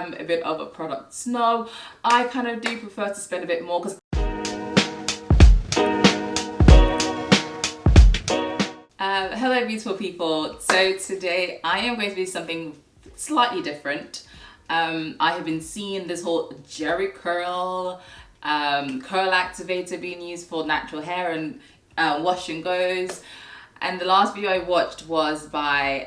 am a bit of a product snob. I kind of do prefer to spend a bit more because hello beautiful people. So today I am going to do something slightly different. I have been seeing this whole Jerry curl activator being used for natural hair and wash and goes, and the last video I watched was by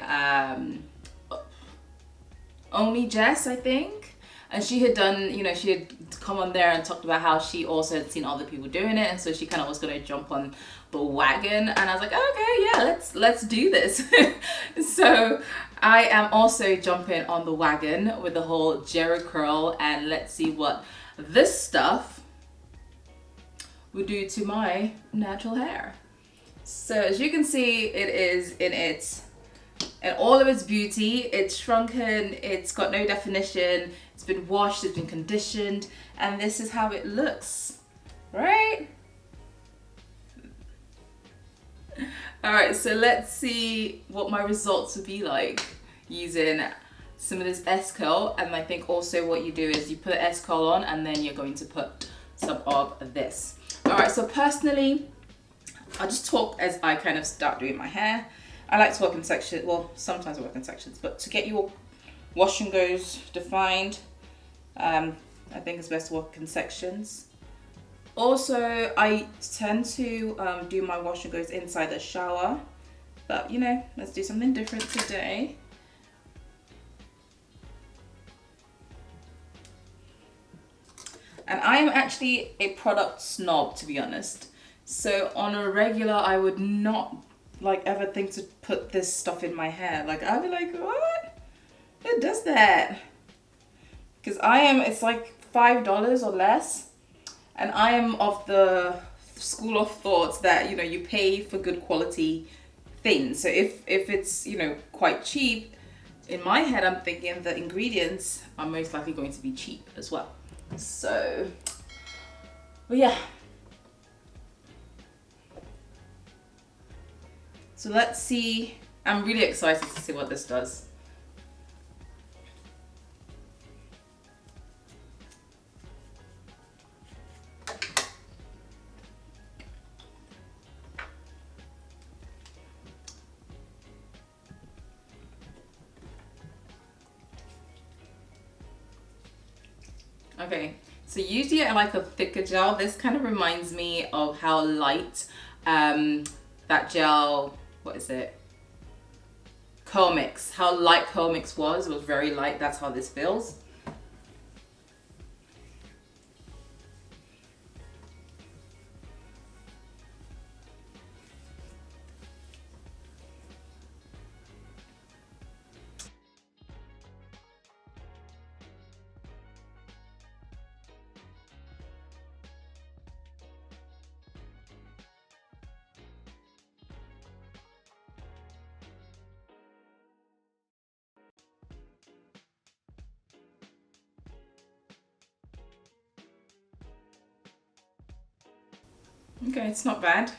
Only Jess, I think, and she had done, you know, she had come on there and talked about how she also had seen other people doing it, and so she kind of was going to jump on the wagon, and I was like, okay, yeah, let's do this. So I am also jumping on the wagon with the whole Jerry curl, and let's see what this stuff would do to my natural hair. So as you can see, it is in all of its beauty. It's shrunken, it's got no definition, it's been washed, it's been conditioned, and this is how it looks, right? All right, so let's see what my results would be like using some of this S-curl. And I think also what you do is you put the S-curl on and then you're going to put some of this. All right, so personally, I'll just talk as I kind of start doing my hair. I like to work in sections, well, sometimes I work in sections, but to get your wash and goes defined, I think it's best to work in sections. Also, I tend to do my wash and goes inside the shower, but you know, let's do something different today. And I am actually a product snob, to be honest. So on a regular, I would not like ever think to put this stuff in my hair. Like I'd be like, what? Who does that? Because it's like $5 or less. And I am of the school of thought that, you know, you pay for good quality things. So if it's, you know, quite cheap, in my head, I'm thinking the ingredients are most likely going to be cheap as well. So, but yeah. So let's see. I'm really excited to see what this does. Okay, so usually I like a thicker gel. This kind of reminds me of how light that gel, what is it? Curl Mix. How light Curl Mix was. It was very light. That's how this feels. Okay, it's not bad.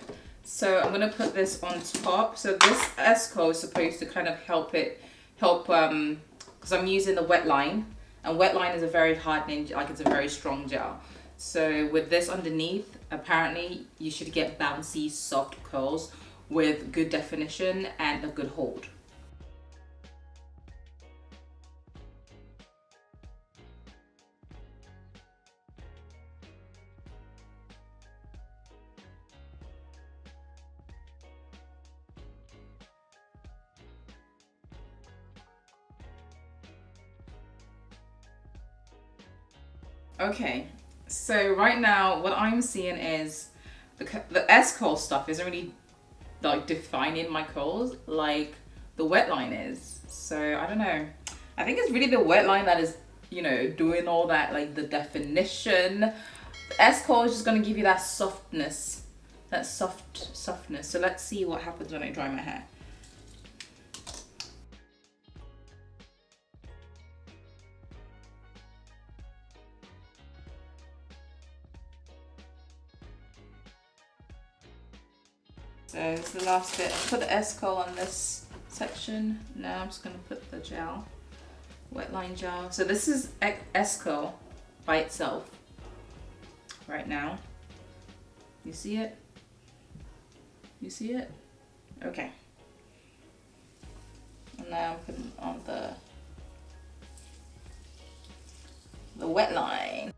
So I'm gonna put this on top. So this S-curl is supposed to kind of help because I'm using the Wetline, and Wetline is a very hardening, like it's a very strong gel. So with this underneath, apparently you should get bouncy, soft curls with good definition and a good hold. Okay, so right now what I'm seeing is the S-curl stuff isn't really like defining my curls like the Wetline is. So I don't know. I think it's really the Wetline that is, you know, doing all that, like the definition. The S-curl is just gonna give you that softness, that softness. So let's see what happens when I dry my hair. So it's the last bit. I put the S-curl on this section. Now I'm just going to put the gel Wetline gel. So this is Curl by itself right now. You see it? You see it? Okay. And now I'm putting on the Wetline.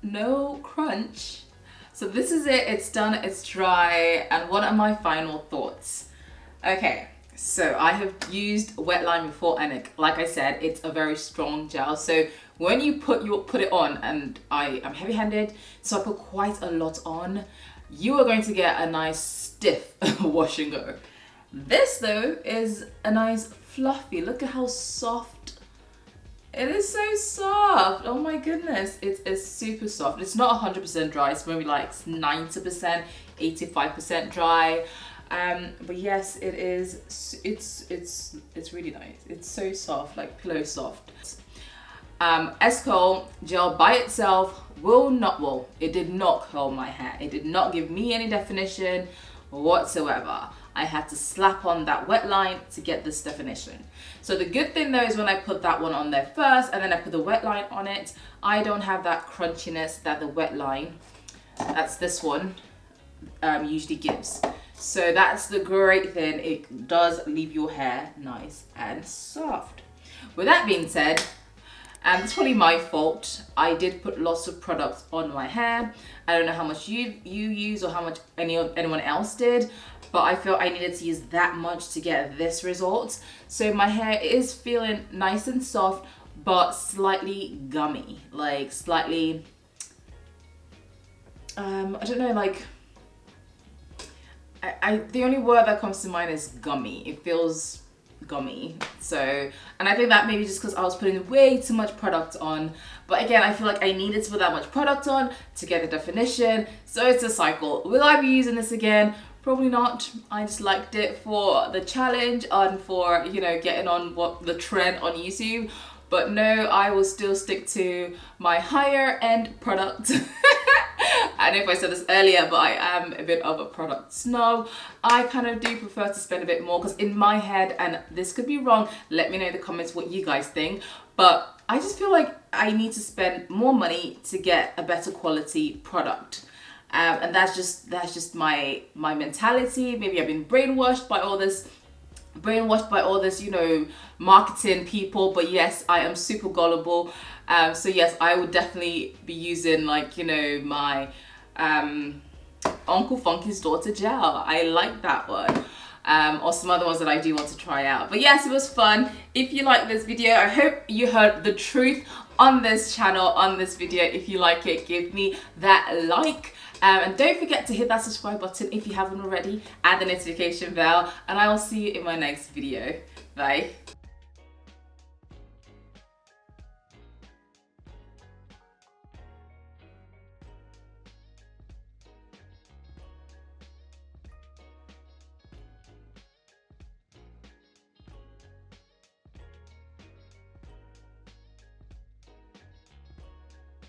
No crunch. So this is it, it's done, it's dry, and what are my final thoughts? Okay, so I have used Wetline before, and like I said, it's a very strong gel. So when you put it on, and I am heavy-handed, so I put quite a lot on, you are going to get a nice stiff wash and go. This though is a nice fluffy, look at how soft. It is so soft. Oh my goodness. It is super soft. It's not 100% dry. It's maybe like 90%, 85% dry. But yes, it is. It's really nice. It's so soft, like pillow soft. Curl gel by itself it did not curl my hair. It did not give me any definition whatsoever. I had to slap on that Wetline to get this definition. So the good thing though is when I put that one on there first and then I put the Wetline on it, I don't have that crunchiness that the Wetline, that's this one, usually gives. So that's the great thing. It does leave your hair nice and soft. With that being said, and it's probably my fault, I did put lots of products on my hair. I don't know how much you use or how much anyone else did, but I felt I needed to use that much to get this result. So my hair is feeling nice and soft, but slightly gummy, like slightly, I don't know, like, the only word that comes to mind is gummy. It feels gummy. So, and I think that maybe just because I was putting way too much product on, but again, I feel like I needed to put that much product on to get the definition. So it's a cycle. Will I be using this again? Probably not. I just liked it for the challenge and for, you know, getting on the trend on YouTube. But no, I will still stick to my higher end product. I don't know if I said this earlier, but I am a bit of a product snob. I kind of do prefer to spend a bit more because in my head, and this could be wrong, let me know in the comments what you guys think, but I just feel like I need to spend more money to get a better quality product. And that's just my mentality. Maybe I've been brainwashed by all this, you know, marketing people, but yes, I am super gullible. So yes, I would definitely be using, like, you know, my Uncle Funky's Daughter gel. I like that one. Or some other ones that I do want to try out. But yes, it was fun. If you like this video, I hope you heard the truth on this channel, on this video. If you like it, give me that like. And don't forget to hit that subscribe button if you haven't already, and the notification bell, and I will see you in my next video. Bye.